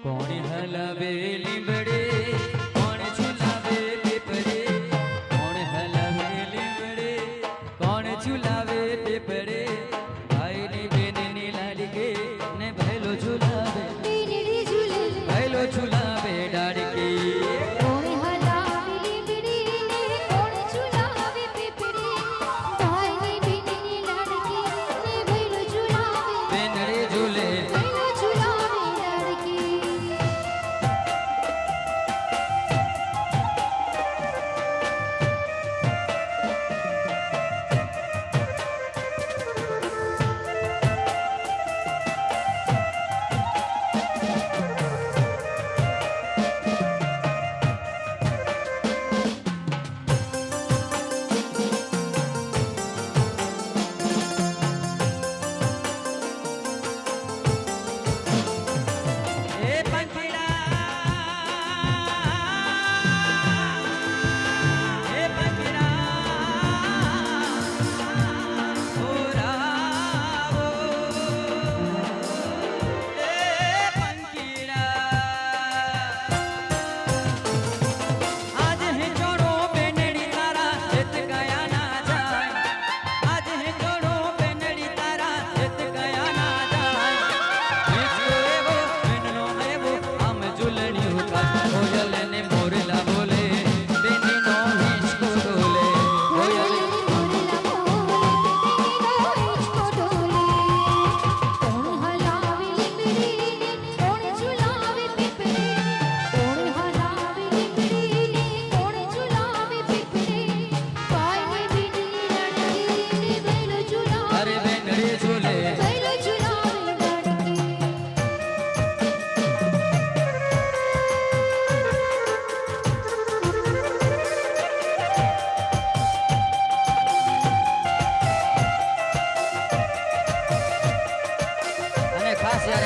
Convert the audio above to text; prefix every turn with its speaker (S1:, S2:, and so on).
S1: કોણ હલાવે લીંબડે કોણ ઝુલાવે પીપળે કોણ હલાવે લીંબડે કોણ ઝુલાવે પીપળે ભાઈની બેનની લાડકે ને ભૈલો ઝુલાવે
S2: બેનડી ઝૂલે
S1: ભૈલો ઝુલાવે ડાળકી
S2: કોણ હલાવે લીંબડી ને કોણ ઝૂલાવે પીપળે ભાઈની બેનની લાડકી ને ભૈલો ઝૂલાવે
S1: બેનડી ઝૂલે
S2: ભૈલો ઝૂલાવે લાડકી
S1: એ પંખીડા એ પંખીડા ઓરાવો એ પંખીડા આજ હે જોડો બેનડી તારા ચિત ગયા ના જાય આજ હે જોડો બેનડી તારા ચિત ગયા ના જાય હિંચકો એવો બેનનો એવો આમ ઝૂલણ્યું કા કોયલ ને મોરલા બોલે બેનનો હિંચકો ડોલે કોયલ અરે બેનડી ઝૂલે અને ખાસ યાર